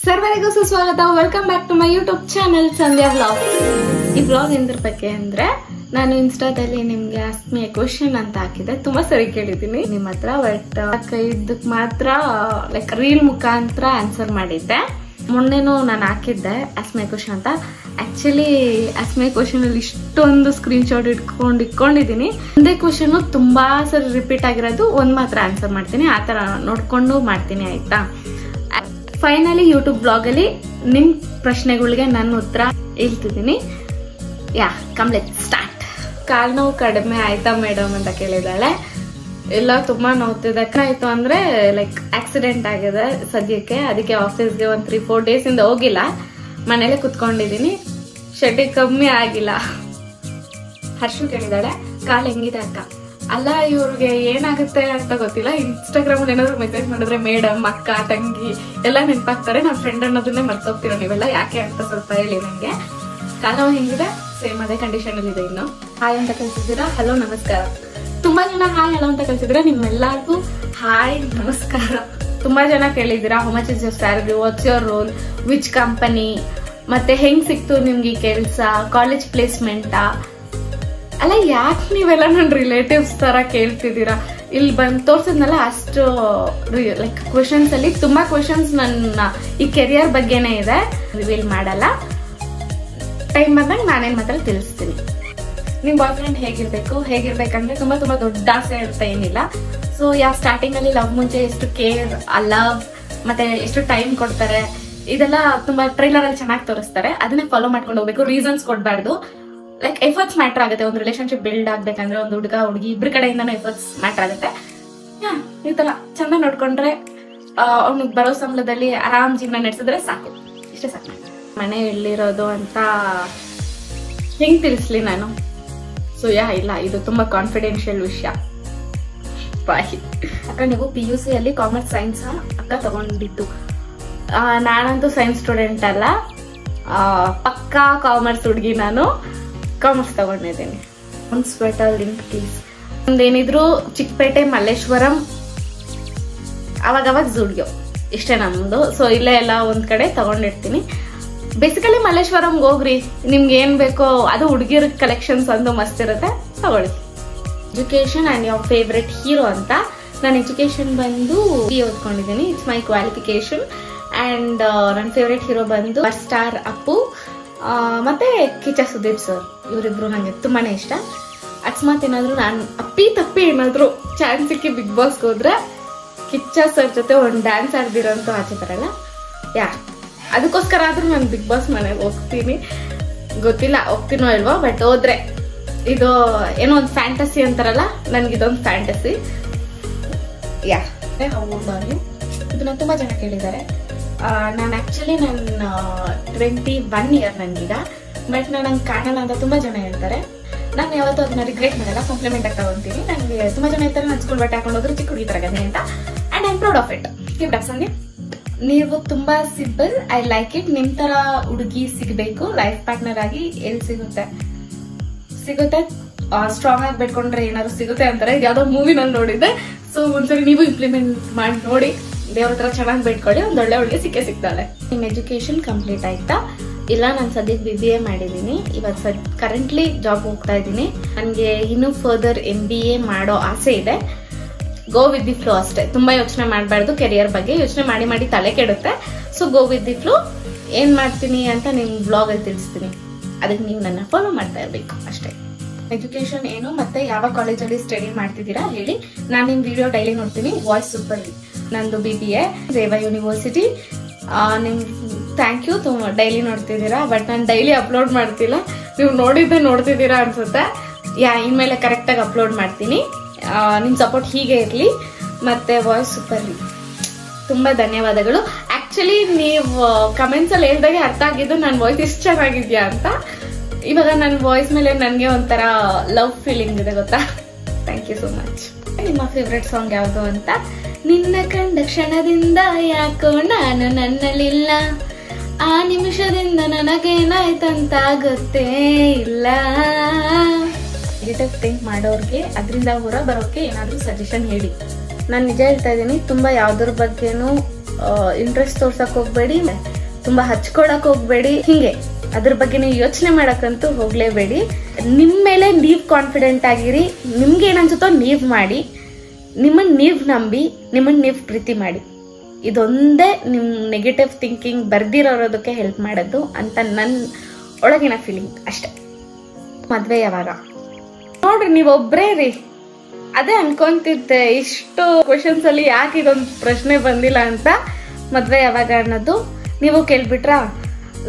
ಸರ್ವರಿಗೂ ಸುಸ್ವಾಗತ. Welcome back to my YouTube channel Sandhya vlog. ಈ ವ್ಲಾಗ್ ಎಂದ್ರ ಬಗ್ಗೆ ಅಂದ್ರೆ, ನಾನು ಇನ್ಸ್ಟಾದಲ್ಲಿ ನಿಮ್ಗೆ ಆಸ್ಕ್ ಮಿ ಎ ಕ್ವೆಶ್ಚನ್ ಅಂತ ಹಾಕಿದೆ. ತುಂಬಾ ಸರಿ ಕೇಳಿದ್ದೀನಿ ನಿಮ್ಮ ಹತ್ರ, ಬಟ್ ಇದಕ್ ಮಾತ್ರ ಲೈಕ್ ರೀಲ್ ಮುಖಾಂತರ ಆನ್ಸರ್ ಮಾಡಿದ್ದೆ. ಮೊನ್ನೆನೂ ನಾನು ಹಾಕಿದ್ದೆ ಆಸ್ಕ್ ಮಿ ಎ ಕ್ವೆಶ್ಚನ್ ಅಂತ. Actually ask me a question ಅಲ್ಲಿ ಇಷ್ಟೊಂದು ಸ್ಕ್ರೀನ್ ಶಾಟ್ ಇಟ್ಕೊಂಡಿದ್ದೀನಿ. ಒಂದೇ ಕ್ವೆಶ್ಚನ್ ತುಂಬಾ ಸರಿ ರಿಪೀಟ್ ಆಗಿರೋದು, ಒಂದ್ ಮಾತ್ರ ಆನ್ಸರ್ ಮಾಡ್ತೀನಿ. ಆ ತರ ನೋಡ್ಕೊಂಡು ಮಾಡ್ತೀನಿ, ಆಯ್ತಾ? ಫೈನಲಿ ಯೂಟ್ಯೂಬ್ ಬ್ಲಾಗ್ ಅಲ್ಲಿ ನಿಮ್ ಪ್ರಶ್ನೆಗಳಿಗೆ ನನ್ನ ಉತ್ತರ ಹೇಳ್ತಿದ್ದೀನಿ. Let's start. ಕಾಲ್ ನೋವು ಕಡಿಮೆ ಆಯ್ತಾ ಮೇಡಮ್ ಅಂತ ಕೇಳಿದಾಳೆ. ಎಲ್ಲ ತುಂಬಾ ನೋವ್ತಿದೆ. ಆಯ್ತು ಅಂದ್ರೆ ಲೈಕ್ ಆಕ್ಸಿಡೆಂಟ್ ಆಗಿದೆ ಸದ್ಯಕ್ಕೆ, ಅದಕ್ಕೆ ಆಫೀಸ್ಗೆ ಒಂದ್ 3-4 ಡೇಸ್ ಇಂದ ಹೋಗಿಲ್ಲ. ಮನೇಲೆ ಕುತ್ಕೊಂಡಿದೀನಿ. ಶೆಡ್ಡಿ ಕಮ್ಮಿ ಆಗಿಲ್ಲ. ಹರ್ಷು ಕೇಳಿದಾಳೆ, ಕಾಲ್ ಹೆಂಗಿದೆ ಅಕ್ಕ? ಅಲ್ಲ, ಇವ್ರಿಗೆ ಏನಾಗುತ್ತೆ ಅಂತ ಗೊತ್ತಿಲ್ಲ. ಇನ್ಸ್ಟಾಗ್ರಾಮ್ ಅಲ್ಲಿ ಏನಾದ್ರು ಮೆಸೇಜ್ ಮಾಡಿದ್ರೆ ಮೇಡಮ್, ಅಕ್ಕ, ತಂಗಿ ಎಲ್ಲ ನೆನಪಾಗ್ತಾರೆ. ನನ್ನ ಫ್ರೆಂಡ್ ಅನ್ನೋದನ್ನೇ ಮರ್ತೋಗ್ತೀರ ನೀವೆಲ್ಲ, ಯಾಕೆ ಅಂತ ಸ್ವಲ್ಪ ಹೇಳಿ ನಂಗೆ. ಕಾಲ ಹೆಂಗಿದೆ? ಸೇಮ್ ಅದೇ ಕಂಡೀಷನ್ ಅಲ್ಲಿ ಇದೆ. ಇನ್ನು ಹಾಯ್ ಅಂತ ಕಳ್ಸಿದ್ದೀರಾ, ಹಲೋ ನಮಸ್ಕಾರ. ತುಂಬಾ ಜನ ಹಾಯ್ ಹಲೋ ಅಂತ ಕಳ್ಸಿದ್ರೆ, ನಿಮ್ಮೆಲ್ಲರಿಗೂ ಹಾಯ್ ನಮಸ್ಕಾರ. ತುಂಬಾ ಜನ ಕೇಳಿದ್ದೀರಾ, how much is your salary, what's your role, which company, ಮತ್ತೆ ಹೆಂಗ್ ಸಿಕ್ತು ನಿಮ್ಗೆ ಕೆಲ್ಸ, ಕಾಲೇಜ್ ಪ್ಲೇಸ್ಮೆಂಟಾ? ಅಲ್ಲ, ಯಾಕೆ ನೀವೆಲ್ಲ ನನ್ನ ರಿಲೇಟಿವ್ಸ್ ತರ ಕೇಳ್ತಿದ್ದೀರಾ? ಇಲ್ಲಿ ಬಂದು ತೋರ್ಸಿದ್ನಲ್ಲ ಅಷ್ಟು ಲೈಕ್ ಕ್ವೆಶನ್ಸ್ ಅಲ್ಲಿ ತುಂಬಾ ಕ್ವೆಶನ್ಸ್ ನನ್ನ ಈ ಕೆರಿಯರ್ ಬಗ್ಗೆನೇ ಇದೆ. ರಿವೀಲ್ ಮಾಡಲ್ಲ, ಟೈಮ್ ಬಂದಾಗ ನಾನೇನ್ ಮಾತ್ರ ತಿಳಿಸ್ತೀನಿ. ನಿಮ್ ಬಾಯ್ ಫ್ರೆಂಡ್ ಹೇಗಿರ್ಬೇಕಂದ್ರೆ ತುಂಬಾ ದೊಡ್ಡ ಆಸೆ ಅಂತ ಏನಿಲ್ಲ. ಸೊ ಸ್ಟಾರ್ಟಿಂಗ್ ಅಲ್ಲಿ ಲವ್ ಮುಂಚೆ ಎಷ್ಟು ಕೇರ್, ಲವ್ ಮತ್ತೆ ಎಷ್ಟು ಟೈಮ್ ಕೊಡ್ತಾರೆ, ಇದೆಲ್ಲ ತುಂಬಾ ಟ್ರೈಲರ್ ಅಲ್ಲಿ ಚೆನ್ನಾಗಿ ತೋರಿಸ್ತಾರೆ. ಅದನ್ನೇ ಫಾಲೋ ಮಾಡ್ಕೊಂಡು ಹೋಗ್ಬೇಕು. ರೀಸನ್ಸ್ ಕೊಡ್ಬಾರ್ದು. ಲೈಕ್ ಎಫರ್ಟ್ಸ್ ಮ್ಯಾಟರ್ ಆಗುತ್ತೆ. ಒಂದು ರಿಲೇಶನ್ಶಿಪ್ ಬಿಲ್ಡ್ ಆಗ್ಬೇಕಂದ್ರೆ ಒಂದು ಹುಡುಗಿ ಇಬ್ರು ಕಡೆಯಿಂದಾನು ಎಫರ್ಟ್ಸ್ ಮ್ಯಾಟರ್ ಆಗುತ್ತೆ. ಈ ತರ ಚಂದ ನೋಡ್ಕೊಂಡ್ರೆ ಅವ್ನಿಗೆ ಬರೋ ಸಂಬಳದಲ್ಲಿ ಆರಾಮ್ ಜೀವನ ನಡೆಸಿದ್ರೆ ಸಾಕು. ಇಷ್ಟೇ ಸಾಕು. ಮನೆ ಎಲ್ಲಿರೋದು ಅಂತ ಹೆಂಗ್ ತಿಳಿಸ್ಲಿ ನಾನು? ಸೊ ಇಲ್ಲ, ಇದು ತುಂಬಾ ಕಾನ್ಫಿಡೆನ್ಷಿಯಲ್ ವಿಷಯ. ಬಾಯ್. ಅಕ್ಕ, ನೀವು PUC ಅಲ್ಲಿ ಕಾಮರ್ಸ್ ಸೈನ್ಸ್ ಅಕ್ಕ ತಗೊಂಡಿದ್ದು? ನಾನಂತೂ ಸೈನ್ಸ್ ಸ್ಟೂಡೆಂಟ್ ಅಲ್ಲ, ಪಕ್ಕಾ ಕಾಮರ್ಸ್ ಹುಡುಗಿ. ನಾನು ಕಾಮರ್ಸ್ ತಗೊಂಡಿದ್ದೀನಿ. ಒಂದು ಸ್ವೆಟರ್ ಲಿಂಕ್ ಪ್ಲೀಸ್. ಒಂದೇನಿದ್ರು ಚಿಕ್ಕಪೇಟೆ, ಮಲ್ಲೇಶ್ವರಂ, ಅವಾಗವಾಗ ಜುಡಿಯೋ, ಇಷ್ಟೇ ನಮ್ದು. ಸೊ ಇಲ್ಲೇ ಎಲ್ಲ ಒಂದ್ ಕಡೆ ತಗೊಂಡಿರ್ತೀನಿ. ಬೇಸಿಕಲಿ ಮಲ್ಲೇಶ್ವರಂಗೆ ಹೋಗ್ರಿ, ನಿಮ್ಗೆ ಏನ್ ಬೇಕೋ ಅದು ಹುಡುಗಿರ ಕಲೆಕ್ಷನ್ಸ್ ಒಂದು ಮಸ್ತ್ ಇರುತ್ತೆ, ತಗೊಳ್ಳಿ. Education and your favourite hero ಅಂತ. ನಾನು ಎಜುಕೇಶನ್ ಬಂದು BA ಓದ್ಕೊಂಡಿದ್ದೀನಿ. It's my qualification. ಅಂಡ್ ನನ್ನ ಫೇವ್ರೆಟ್ ಹೀರೋ ಬಂದು ಸ್ಟಾರ್ ಅಪ್ಪು ಮತ್ತೆ ಕಿಚ್ಚ ಸುದೀಪ್ ಸರ್. ಇವರಿಬ್ರು ನಂಗೆ ತುಂಬಾನೇ ಇಷ್ಟ. ಅಕಸ್ಮಾತ್ ಏನಾದ್ರು ನಾನು ತಪ್ಪಿ ಏನಾದ್ರು ಚಾನ್ಸ್ ಸಿಕ್ಕಿ ಬಿಗ್ ಬಾಸ್ಗೆ ಹೋದ್ರೆ ಕಿಚ್ಚ ಸರ್ ಜೊತೆ ಒಂದು ಡ್ಯಾನ್ಸ್ ಆಡ್ದಿರೋಂತೂ ಆಚೆ ಬರಲ್ಲ. ಅದಕ್ಕೋಸ್ಕರ ಆದ್ರೂ ನಾನು ಬಿಗ್ ಬಾಸ್ ಮನೆಗೆ ಹೋಗ್ತೀನಿ. ಗೊತ್ತಿಲ್ಲ ಹೋಗ್ತೀನೋ ಇಲ್ವೋ, ಬಟ್ ಹೋದ್ರೆ ಇದು ಏನೋ ಒಂದು ಫ್ಯಾಂಟಸಿ ಅಂತಾರಲ್ಲ, ನನ್ಗಿದೊಂದು ಫ್ಯಾಂಟಸಿ. ಇದನ್ನ ತುಂಬಾ ಜನ ಕೇಳಿದ್ದಾರೆ. ನಾನು ಆಕ್ಚುಲಿ ನನ್ನ 21 ಇಯರ್ ನನ್ಗೀಗ, ಬಟ್ ನಂಗೆ ಕಾಣಲ್ಲ ಅಂತ ತುಂಬಾ ಜನ ಹೇಳ್ತಾರೆ. ನಾನು ಯಾವತ್ತೂ ಅದನ್ನ ರಿಗ್ರೆಟ್ ಮಾಡಲ್ಲ, ಕಾಂಪ್ಲಿಮೆಂಟ್ ಆಗಿ ತಗೊಂತೀನಿ. ನನಗೆ ತುಂಬಾ ಜನ ಹೇಳ್ತಾರೆ ನಾನು ಸ್ಕೂಲ್ ಬಟ್ಟೆ ಹಾಕೊಂಡು ಹೋದ್ರೆ ಚಿಕ್ಕ ಹುಡುಗಿ ತರಗದೆ ಅಂತ. And I am proud of it. Keep up Sandhya. ನೀವು ತುಂಬಾ ಸಿಂಪಲ್, ಐ ಲೈಕ್ ಇಟ್. ನಿಮ್ ತರ ಹುಡುಗಿ ಸಿಗ್ಬೇಕು ಲೈಫ್ ಪಾರ್ಟ್ನರ್ ಆಗಿ. ಎಲ್ಲಿ ಸಿಗುತ್ತೆ ಸ್ಟ್ರಾಂಗ್ ಆಗಿ ಬೇಡ್ಕೊಂಡ್ರೆ ಏನಾದ್ರು ಸಿಗುತ್ತೆ ಅಂತಾರೆ. ಯಾವ್ದೋ ಮೂವಿನಲ್ಲಿ ನೋಡಿದ್ದೆ. ಸೊ ಒಂದ್ಸರಿ ನೀವು ಇಂಪ್ಲಿಮೆಂಟ್ ಮಾಡಿ ನೋಡಿ. ದೇವ್ರ ಹತ್ರ ಚೆನ್ನಾಗಿ ಬೇಡ್ಕೊಳ್ಳಿ, ಒಂದ್ ಒಳ್ಳೆ ಹುಡುಗಿ ಸಿಕ್ತಾಳೆ. ನಿಮ್ ಎಜುಕೇಶನ್ ಕಂಪ್ಲೀಟ್ ಆಯ್ತಾ? ಇಲ್ಲ, ನಾನು ಸದ್ಯಕ್ಕೆ BBA ಮಾಡಿದೀನಿ. ಇವತ್ತು ಕರೆಂಟ್ಲಿ ಜಾಬ್ ಹೋಗ್ತಾ ಇದ್ದೀನಿ. ನನ್ಗೆ ಇನ್ನೂ ಫರ್ದರ್ MBA ಮಾಡೋ ಆಸೆ ಇದೆ. ಗೋ ವಿತ್ ದಿ ಫ್ಲೋ ಅಷ್ಟೇ. ತುಂಬಾ ಯೋಚನೆ ಮಾಡಬಾರ್ದು ಕೆರಿಯರ್ ಬಗ್ಗೆ. ಯೋಚನೆ ಮಾಡಿ ತಲೆ ಕೆಡುತ್ತೆ. So go with the flow. ಏನ್ ಮಾಡ್ತೀನಿ ಅಂತ ನಿಮ್ ಬ್ಲಾಗ್ ಅಲ್ಲಿ ತಿಳಿಸ್ತೀನಿ. ಅದಕ್ಕೆ ನೀವು ನನ್ನ ಫಾಲೋ ಮಾಡ್ತಾ ಇರ್ಬೇಕು ಅಷ್ಟೇ. ಎಜುಕೇಶನ್ ಏನು ಮತ್ತೆ ಯಾವ ಕಾಲೇಜಲ್ಲಿ ಸ್ಟಡಿ ಮಾಡ್ತಿದ್ದೀರಾ ಹೇಳಿ. ನಾನು ನಿಮ್ ವಿಡಿಯೋ ಡೈಲಿ ನೋಡ್ತೀನಿ. Voice super. ನಂದು BBA ರೇವಾ ಯೂನಿವರ್ಸಿಟಿ. ನಿಮ್ ಥ್ಯಾಂಕ್ ಯು, ಡೈಲಿ ನೋಡ್ತಿದ್ದೀರಾ. ಬಟ್ ನಾನು ಡೈಲಿ ಅಪ್ಲೋಡ್ ಮಾಡ್ತಿಲ್ಲ. ನೀವು ನೋಡ್ತಿದ್ದೀರಾ ಅನ್ಸುತ್ತೆ. ಇನ್ಮೇಲೆ ಕರೆಕ್ಟ್ ಆಗಿ ಅಪ್ಲೋಡ್ ಮಾಡ್ತೀನಿ. ನಿಮ್ ಸಪೋರ್ಟ್ ಹೀಗೆ ಇರ್ಲಿ. ಮತ್ತೆ ವಾಯ್ಸ್ ಸೂಪರ್. ತುಂಬಾ ಧನ್ಯವಾದಗಳು. ಆಕ್ಚುಲಿ ನೀವು ಕಮೆಂಟ್ಸ್ ಅಲ್ಲಿ ಹೇಳ್ದಾಗೆ ಅರ್ಥ ಆಗಿದ್ದು ನನ್ನ ವಾಯ್ಸ್ ಇಷ್ಟು ಚೆನ್ನಾಗಿದ್ಯಾ ಅಂತ. ಇವಾಗ ನನ್ನ ವಾಯ್ಸ್ ಮೇಲೆ ನನ್ಗೆ ಒಂಥರ ಲವ್ ಫೀಲಿಂಗ್ ಇದೆ, ಗೊತ್ತಾ? Thank you so much. ನಿಮ್ಮ ಫೇವ್ರೆಟ್ ಸಾಂಗ್ ಯಾವುದು ಅಂತ? ನಿನ್ನ ಕಂಡ ಕ್ಷಣದಿಂದ ಯಾಕೋ ನಾನು ನನ್ನಲ್ಲಿಲ್ಲ, ಆ ನಿಮಿಷದಿಂದ ನನಗೇನಾಯ್ತಂತ ಗೊತ್ತೇ ಇಲ್ಲ. ನೆಗೆಟಿವ್ ಥಿಂಕ್ ಮಾಡೋರ್ಗೆ ಅದರಿಂದ ಹೊರ ಬರೋಕೆ ಏನಾದ್ರೂ ಸಜೆಷನ್ ಹೇಳಿ. ನಾನು ನಿಜ ಹೇಳ್ತಾ ಇದ್ದೀನಿ, ತುಂಬಾ ಯಾವ್ದ್ರ ಬಗ್ಗೆನೂ ಇಂಟ್ರೆಸ್ಟ್ ತೋರ್ಸಕ್ ಹೋಗ್ಬೇಡಿ. ತುಂಬಾ ಹಚ್ಕೊಳಕ್ ಹೋಗ್ಬೇಡಿ. ಹಿಂಗೆ ಅದ್ರ ಬಗ್ಗೆ ನೀವು ಯೋಚನೆ ಮಾಡಕ್ಕಂತೂ ಹೋಗ್ಲೇಬೇಡಿ. ನಿಮ್ ಮೇಲೆ ನೀವ್ ಕಾನ್ಫಿಡೆಂಟ್ ಆಗಿರಿ. ನಿಮ್ಗೆ ಏನ್ ಅನ್ಸುತ್ತೋ ನೀವ್ ಮಾಡಿ, ನಿಮ್ಮನ್ನ ನೀವ್ ನಂಬಿ, ನಿಮ್ಮನ್ನ ನೀವ್ ಪ್ರೀತಿ ಮಾಡಿ. ಇದೊಂದೇ ನಿಮ್ ನೆಗೆಟಿವ್ ಥಿಂಕಿಂಗ್ ಬರ್ದಿರೋದಕ್ಕೆ ಹೆಲ್ಪ್ ಮಾಡೋದು ಅಂತ ನನ್ ಒಳಗಿನ ಫೀಲಿಂಗ್ ಅಷ್ಟೆ. ಮದ್ವೆ ಯಾವಾಗ ನೋಡ್ರಿ, ನೀವೊಬ್ರೇ ರೀ. ಅದೇ ಅನ್ಕೊಂತಿದ್ದೆ ಇಷ್ಟು ಕ್ವಶನ್ಸ್ ಅಲ್ಲಿ ಯಾಕೆ ಇದೊಂದು ಪ್ರಶ್ನೆ ಬಂದಿಲ್ಲ ಅಂತ. ಮದ್ವೆ ಯಾವಾಗ ಅನ್ನೋದು ನೀವು ಕೇಳ್ಬಿಟ್ರ.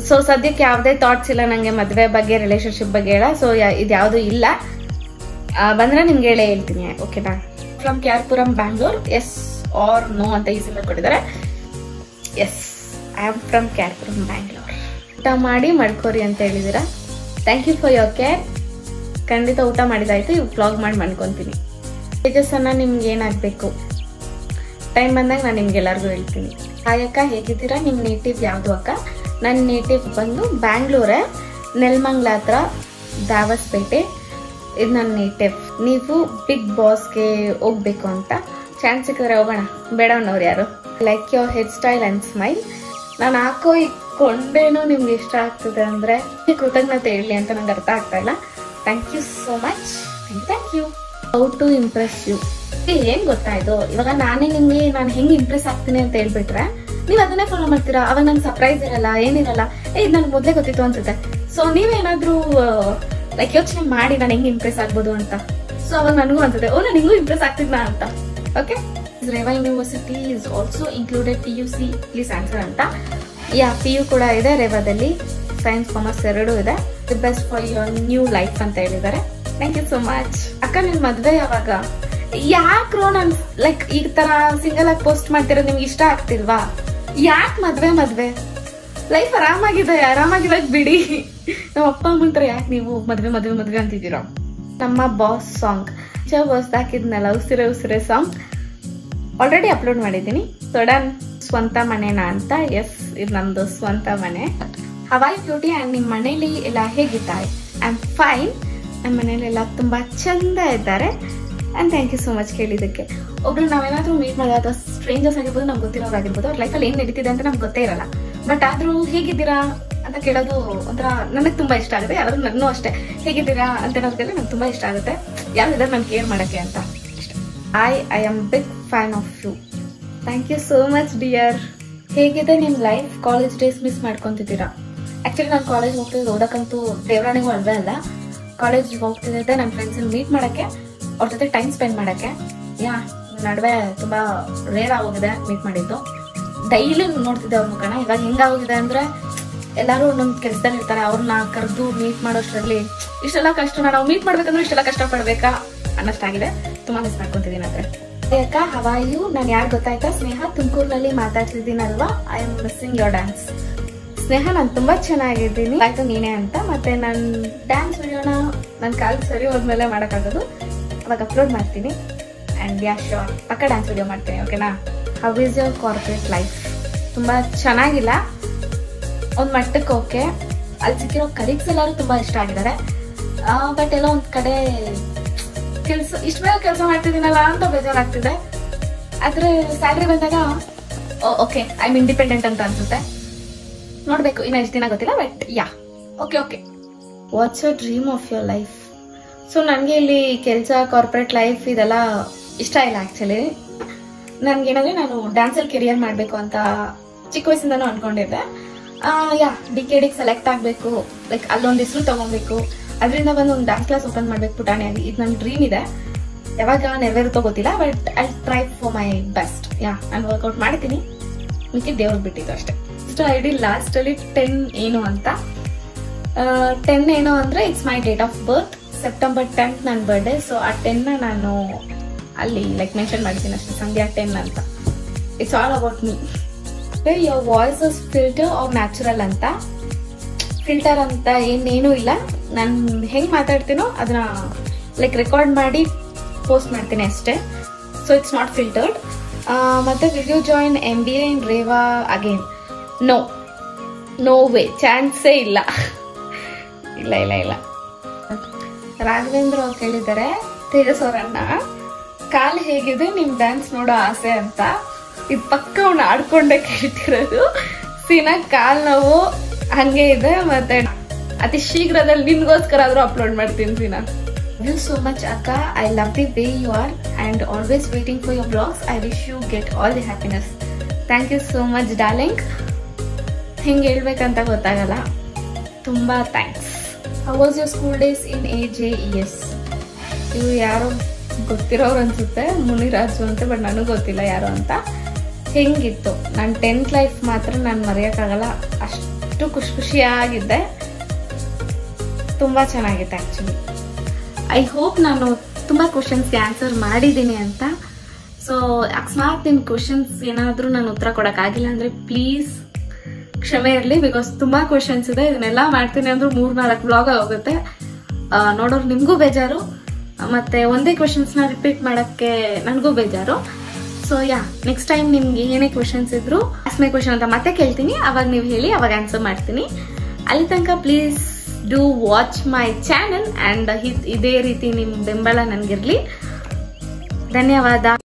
ಸೊ ಸದ್ಯಕ್ಕೆ ಯಾವ್ದೇ ಥಾಟ್ಸ್ ಇಲ್ಲ ನಂಗೆ ಮದ್ವೆ ಬಗ್ಗೆ, ರಿಲೇಶನ್ಶಿಪ್ ಬಗ್ಗೆ ಹೇಳ. ಸೊ ಇದ್ಯಾವುದು ಇಲ್ಲ. ಬಂದ್ರೆ ನಿಮ್ಗೆ ಹೇಳ್ತೀನಿ, ಓಕೆನಾ? From K R Puram Bangalore, yes or no ಅಂತ ಈ ಸಿಂಬಲ್ ಕೊಟ್ಟಿದ್ದಾರೆ. Yes, I am from K R Puram Bangalore. ಊಟ ಮಾಡಿ ಮಾಡ್ಕೋರಿ ಅಂತ ಹೇಳಿದೀರಾ. Thank you for your care. ಖಂಡಿತ ಊಟ ಮಾಡಿದಾಯ್ತು. ಇವ್ ವ್ಲಾಗ್ ಮಾಡಿ ಮಾಡ್ಕೊಂತೀನಿ. ತೇಜಸ್ಸನ್ನ ನಿಮ್ಗೆ ಏನಾಗಬೇಕು ಟೈಮ್ ಬಂದಾಗ ನಾನು ನಿಮ್ಗೆಲ್ಲರಿಗೂ ಹೇಳ್ತೀನಿ. ಹಾಯ್ ಅಕ್ಕ, ಹೇಗಿದ್ದೀರಾ? ನಿಮ್ಮ ನೇಟಿವ್ ಯಾವುದು ಅಕ್ಕ? ನನ್ನ ನೇಟಿವ್ ಬಂದು ಬ್ಯಾಂಗ್ಳೂರೇ, ನೆಲಮಂಗಲ ಹತ್ರ, ದಾವಸ್ಪೇಟೆ. ಇದು ನನ್ನ ನೇಟಿವ್. ನೀವು ಬಿಗ್ ಬಾಸ್ಗೆ ಹೋಗ್ಬೇಕು ಅಂತ ಚಾನ್ಸ್ ಸಿಕ್ಕಿದ್ರೆ ಹೋಗೋಣ. ಬೇಡವನವ್ರು ಯಾರು? Like your hair style and smile. ನಾನು ಹಾಕೋ ಈ ಕೊಂಡೇನು ನಿಮ್ಗೆ ಇಷ್ಟ ಆಗ್ತದೆ ಅಂದ್ರೆ ಕೃತಜ್ಞತೆ ಹೇಳಿ ಅಂತ ನಂಗೆ ಅರ್ಥ ಆಗ್ತಾ ಇಲ್ಲ. Thank you so much. Thank you. How to impress you? ಏನ್ ಗೊತ್ತಾಯ್ತು, ಇವಾಗ ನಾನೇ ನಿಮ್ಗೆ ನಾನು ಹೆಂಗ್ ಇಂಪ್ರೆಸ್ ಆಗ್ತೀನಿ ಅಂತ ಹೇಳ್ಬಿಟ್ರೆ ನೀವ್ ಅದನ್ನೇ ಫಾಲೋ ಮಾಡ್ತೀರಾ. ಅವಾಗ ನಂಗೆ ಸರ್ಪ್ರೈಸ್ ಇರಲ್ಲ, ಏನಿರಲ್ಲ. ಇದು ನನ್ಗೆ ಮೊದ್ಲೇ ಗೊತ್ತಿತ್ತು ಅನ್ಸುತ್ತೆ. ಸೊ ನೀವೇನಾದ್ರೂ ಲೈಕ್ ಯೋಚನೆ ಮಾಡಿ ನಾನು ಹೆಂಗ್ ಇಂಪ್ರೆಸ್ ಆಗ್ಬೋದು ಅಂತ. ಸೊ ಅವಾಗ ನನಗೂ ಅನ್ಸುತ್ತೆ, ಓ ನಾನು ಹಿಂಗೂ ಇಂಪ್ರೆಸ್ ಆಗ್ತಿದ್ನಾ ಅಂತ. Okay, Reva university is also included PUC, please answer ಅಂತ. ಯಾ, PU ಕೂಡ ಇದೆ ರೇವಾದಲ್ಲಿ. ಸೈನ್ಸ್, ಕಾಮರ್ಸ್ ಎರಡೂ ಇದೆ. The best for your new life ಅಂತ ಹೇಳಿದ್ದಾರೆ. Thank you so much. ಅಕ್ಕ, ನಿನ್ ಮದ್ವೆ ಯಾವಾಗ? ಯಾಕ್ರೋ ನನ್ ಲೈಕ್ ಈ ತರ ಸಿಂಗಲ್ ಆಗಿ ಪೋಸ್ಟ್ ಮಾಡ್ತಿರೋದು ನಿಮ್ಗೆ ಇಷ್ಟ ಆಗ್ತಿಲ್ವಾ? ಯಾಕೆ ಮದ್ವೆ ಲೈಫ್ ಆರಾಮಾಗಿದಾಗ ಬಿಡಿ. ನಮ್ಮ ಅಪ್ಪ ಅಮ್ಮಂತ್ರ ಯಾಕೆ ನೀವು ಮದ್ವೆ ಅಂತಿದ್ದೀರಾ? ನಮ್ಮ ಬಾಸ್ ಸಾಂಗ್ ಹೊಸ್ದಾಕಿದ್ನಲ್ಲ, ಉಸಿರೆ ಸಾಂಗ್ ಆಲ್ರೆಡಿ ಅಪ್ಲೋಡ್ ಮಾಡಿದ್ದೀನಿ. ಸಡನ್ ಸ್ವಂತ ಮನೆನಾ ಅಂತ. ಎಸ್, ಇದು ನಮ್ದು ಸ್ವಂತ ಮನೆ. Hawaii beauty. ಅಂಡ್ ನಿಮ್ ಮನೇಲಿ ಎಲ್ಲ ಹೇಗಿದ್ದಾರೆ? I am fine. ನಮ್ಮ ಮನೇಲೆಲ್ಲ ತುಂಬಾ ಚಂದ ಇದ್ದಾರೆ. And thank you so much ಕೇಳಿದ್ದಕ್ಕೆ. ಒಬ್ರು ನಾವೇನಾದ್ರೂ ಮೀಟ್ ಮಾಡಿದ್ರೆ ಅಥವಾ ಸ್ಟ್ರೇಂಜರ್ಸ್ ಆಗಿರ್ಬೋದು, ನಮ್ಗೆ ಗೊತ್ತಿರೋರಾಗಿರ್ಬೋದು, ಅವ್ರ ಲೈಫಲ್ಲಿ ಏನ್ ನಡೀತಿದೆ ಅಂತ ನಮ್ಗೆ ಗೊತ್ತೇ ಇರಲ್ಲ. ಬಟ್ ಆದ್ರೂ ಹೇಗಿದ್ದೀರಾ ಅಂತ ಕೇಳೋದು ಒಂಥರ ನನಗೆ ತುಂಬಾ ಇಷ್ಟ ಆಗುತ್ತೆ. ಯಾರಾದ್ರೂ ನನ್ನೂ ಅಷ್ಟೇ ಹೇಗಿದ್ದೀರಾ ಅಂತ ಹೇಳೋದಕ್ಕೆ ನಂಗೆ ತುಂಬಾ ಇಷ್ಟ ಆಗುತ್ತೆ. ಯಾರಿದ್ದಾರೆ ನಾನು ಕೇರ್ ಮಾಡಕ್ಕೆ ಅಂತ. I am big fan of you. Thank you so much dear. ಹೇಗಿದೆ ನಿಮ್ ಲೈಫ್? ಕಾಲೇಜ್ ಡೇಸ್ ಮಿಸ್ ಮಾಡ್ಕೊಂತಿದ್ದೀರಾ? ಆಕ್ಚುಲಿ ನಾನು ಕಾಲೇಜ್ ಹೋಗ್ತಿದ್ದೆ, ಓದಕ್ಕಂತೂ ದೇವರಾಣಿಗೂ ಅಲ್ವೇ ಅಲ್ಲ. ಕಾಲೇಜ್ ಹೋಗ್ತಿದ್ದೆ ನನ್ನ ಫ್ರೆಂಡ್ಸ್ ಮೀಟ್ ಮಾಡಕ್ಕೆ, ಅವ್ರ ಜೊತೆ ಟೈಮ್ ಸ್ಪೆಂಡ್ ಮಾಡಕ್ಕೆ. ನಡುವೆ ತುಂಬಾ ರೇರ್ ಆಗೋಗಿದೆ ಮೀಟ್ ಮಾಡಿದ್ದು. ಡೈಲಿ ನೋಡ್ತಿದ್ದೆ ಅವ್ರ ಮುಖನ. ಇವಾಗ ಹೆಂಗಾಗೋಗಿದೆ ಅಂದ್ರೆ ಎಲ್ಲಾರು ಒಂದೊಂದು ಕೆಲ್ಸದಲ್ಲಿ ಇರ್ತಾರೆ. ಅವ್ರನ್ನ ಕರೆದು ಮೀಟ್ ಮಾಡೋಷ್ಟ್ರಲ್ಲಿ ಇಷ್ಟೆಲ್ಲ ಕಷ್ಟ, ನಾವು ಮೀಟ್ ಮಾಡ್ಬೇಕಂದ್ರೆ ಇಷ್ಟೆಲ್ಲ ಕಷ್ಟ ಪಡ್ಬೇಕಾ ಅನ್ನೋಷ್ಟಾಗಿದೆ. ತುಂಬಾ ಮಿಸ್ ಮಾಡ್ಕೊಂತಿದ್ದೀನಿ. ಅದ್ರ ಅಕ್ಕ, ಹವಾಯು? ನಾನು ಯಾರು ಗೊತ್ತಾಯ್ತಾ? ಸ್ನೇಹ, ತುಮಕೂರಿನಲ್ಲಿ ಮಾತಾಡ್ತಿದ್ದೀನಲ್ವಾ. I am missing your dance. Sneha, ನಾನು ತುಂಬಾ ಚೆನ್ನಾಗಿದ್ದೀನಿ. ಆಯ್ತು ನೀನೇ ಅಂತ. ಮತ್ತೆ ನನ್ ಡ್ಯಾನ್ಸ್ ವಿಡಿಯೋನ ನನ್ನ ಕಾಲ್ ಸರಿ ಹೋದ್ಮೇಲೆ ಮಾಡಕ್ಕಾಗೋದು, ಅವಾಗ ಅಪ್ಲೋಡ್ ಮಾಡ್ತೀನಿ. ಅಂಡ್ ಯಾ ಶ್ಯೂರ್, ಪಕ್ಕ ಡ್ಯಾನ್ಸ್ ವಿಡಿಯೋ ಮಾಡ್ತೀನಿ. ಓಕೆನಾ? How is your corporate life? ತುಂಬಾ ಚೆನ್ನಾಗಿಲ್ಲ, ಒಂದ್ ಮಟ್ಟಕ್ಕೆ ಓಕೆ. ಅಲ್ಲಿ ಸಿಕ್ಕಿರೋ ಕಲೀಗ್ಸ್ ಎಲ್ಲರೂ ತುಂಬಾ ಇಷ್ಟ ಆಗಿದ್ದಾರೆ. ಬಟ್ ಎಲ್ಲ ಒಂದ್ ಕಡೆ ಇಷ್ಟ ಬೇಗ ಕೆಲಸ ಮಾಡ್ತಿದ್ದೀನಲ್ಲ ಅಂತ ಬೇಜಾರಾಗ್ತಿದೆ. ಆದ್ರೆ ಸ್ಯಾಲ್ರಿ ಬಂದಾಗ ಓಕೆ, ಐ ಆಮ್ ಇಂಡಿಪೆಂಡೆಂಟ್ ಅಂತ ಅನ್ಸುತ್ತೆ. ನೋಡ್ಬೇಕು, ಇನ್ನ ಎಷ್ಟು ದಿನ ಗೊತ್ತಿಲ್ಲ. But yeah, okay. What's your dream of your life? So ನನಗೆ ಇಲ್ಲಿ ಕೆಲಸ, ಕಾರ್ಪೊರೇಟ್ ಲೈಫ್ ಇದೆಲ್ಲ ಇಷ್ಟ ಇಲ್ಲ. ಆಕ್ಚುಲಿ ನನ್ಗೇನಂದ್ರೆ ನಾನು ಡ್ಯಾನ್ಸಲ್ಲಿ ಕೆರಿಯರ್ ಮಾಡಬೇಕು ಅಂತ ಚಿಕ್ಕ ವಯಸ್ಸಿಂದನೂ ಅನ್ಕೊಂಡಿದ್ದೆ. DKDಗೆ ಸೆಲೆಕ್ಟ್ ಆಗಬೇಕು, ಲೈಕ್ ಅಲ್ಲೊಂದು ಹೆಸರು ತಗೊಬೇಕು, ಅದರಿಂದ ಬಂದು ಒಂದು ಡ್ಯಾನ್ಸ್ ಕ್ಲಾಸ್ ಓಪನ್ ಮಾಡ್ಬೇಕು ಪುಟಾಣಿಯಾಗಿ. ಇದು ನನ್ನ ಡ್ರೀಮ್ ಇದೆ. ಯಾವಾಗ ನೆರವೇರುತ್ತೋ ಗೊತ್ತಿಲ್ಲ, but I try for my best. ನಾನು ವರ್ಕೌಟ್ ಮಾಡ್ತೀನಿ. ಮಿಕ್ಕಿ ದೇವ್ರಿಗೆ ಬಿಟ್ಟಿದ್ದು ಅಷ್ಟೇ. ಇಷ್ಟು ಐಡಿ ಲಾಸ್ಟ್ ಅಲ್ಲಿ 10 ಏನು ಅಂತ. 10 ಏನು ಅಂದ್ರೆ it's my date of birth. September 10th ನನ್ನ ಬರ್ಡೇ. ಸೊ ಆ 10ನ ನಾನು ಅಲ್ಲಿ ಲೈಕ್ ಮೆನ್ಷನ್ ಮಾಡಿದ್ದೀನಿ ಅಷ್ಟೇ, ಸಂಧ್ಯಾ 10 ಅಂತ. It's all about me. Your voice is filter or natural ಅಂತ. ಫಿಲ್ಟರ್ ಅಂತ ಏನೇನೂ ಇಲ್ಲ. ನಾನು ಹೆಂಗ್ ಮಾತಾಡ್ತೀನೋ ಅದನ್ನ ಲೈಕ್ ರೆಕಾರ್ಡ್ ಮಾಡಿ ಪೋಸ್ಟ್ ಮಾಡ್ತೀನಿ ಅಷ್ಟೇ. So it's not filtered. ಮತ್ತೆ will you join MBA in Reva again? No way, ಚಾನ್ಸೇ ಇಲ್ಲ. ಇಲ್ಲ. ರಾಘವೇಂದ್ರ ಅವ್ರು ಕೇಳಿದ್ದಾರೆ, ತೇಜಸ್ ಅವರನ್ನ, ಕಾಲ್ ಹೇಗಿದೆ ನಿಮ್ ಡ್ಯಾನ್ಸ್ ನೋಡೋ ಆಸೆ ಅಂತ. ಇದು ಪಕ್ಕ ಅವ್ನ ಆಡ್ಕೊಂಡೆ ಕೇಳ್ತಿರೋದು. ಸೀನಾ ಕಾಲ್ ನೋವು ಹಂಗೆ ಇದೆ, ಮತ್ತೆ ಅತಿ ಶೀಘ್ರದಲ್ಲಿ ನಿಮ್ಗೋಸ್ಕರ ಆದ್ರೂ ಅಪ್ಲೋಡ್ ಮಾಡ್ತೀನಿ ಸೀನಾ. Thank you so much Akka. I love the way you are and always waiting for your vlogs. I wish you get all the happiness. Thank you so much darling. ಹಿಂಗೆ ಹೇಳ್ಬೇಕಂತ ಗೊತ್ತಾಗಲ್ಲ. ತುಂಬಾ thanks. How was your school days in AJES? ಇವು ಯಾರೋ ಗೊತ್ತಿರೋರು ಅನ್ಸುತ್ತೆ, ಮುನಿರಾಜು ಅಂತ, but ನನಗೆ ಗೊತ್ತಿಲ್ಲ ಯಾರು ಅಂತ. ಹೆಂಗಿತ್ತು ನನ್ನ 10th ಲೈಫ್ ಮಾತ್ರ ನಾನು ಮರೆಯೋಕ್ಕಾಗಲ್ಲ, ಅಷ್ಟು ಖುಷಿಯಾಗಿದ್ದೆ, ತುಂಬ ಚೆನ್ನಾಗಿತ್ತು ಆ್ಯಕ್ಚುಲಿ. ಐ ಹೋಪ್ ನಾನು ತುಂಬ ಕ್ವಶನ್ಸ್ಗೆ ಆನ್ಸರ್ ಮಾಡಿದ್ದೀನಿ ಅಂತ. ಸೊ ಅಕಸ್ಮಾತ್ ನಿಮ್ಮ ಕ್ವಶನ್ಸ್ ಏನಾದರೂ ನಾನು ಉತ್ತರ ಕೊಡೋಕ್ಕಾಗಿಲ್ಲ ಅಂದರೆ ಪ್ಲೀಸ್ ಕ್ಷಮೆ ಇರಲಿ, ಬಿಕಾಸ್ ತುಂಬ ಕ್ವಶನ್ಸ್ ಇದೆ. ಇದನ್ನೆಲ್ಲ ಮಾಡ್ತೀನಿ ಅಂದ್ರೂ 3-4 ವ್ಲಾಗ್ ಹೋಗುತ್ತೆ, ನೋಡೋರು ನಿಮಗೂ ಬೇಜಾರು, ಮತ್ತು ಒಂದೇ ಕ್ವಶನ್ಸ್ನ ರಿಪೀಟ್ ಮಾಡೋಕ್ಕೆ ನನಗೂ ಬೇಜಾರು. ಸೊ ನೆಕ್ಸ್ಟ್ ಟೈಮ್ ನಿಮ್ಗೆ ಏನೇ ಕ್ವಶನ್ಸ್ ಇದ್ರು ಆಸ್ಕ್ ಮೈ ಕ್ವಶನ್ ಅಂತ ಮತ್ತೆ ಕೇಳ್ತೀನಿ, ಅವಾಗ ನೀವು ಹೇಳಿ, ಅವಾಗ ಆನ್ಸರ್ ಮಾಡ್ತೀನಿ. ಅಲ್ಲಿ ತನಕ please do watch my channel and ಇದೇ ರೀತಿ ನಿಮ್ಮ ಬೆಂಬಲ ನನಗಿರಲಿ. ಧನ್ಯವಾದ.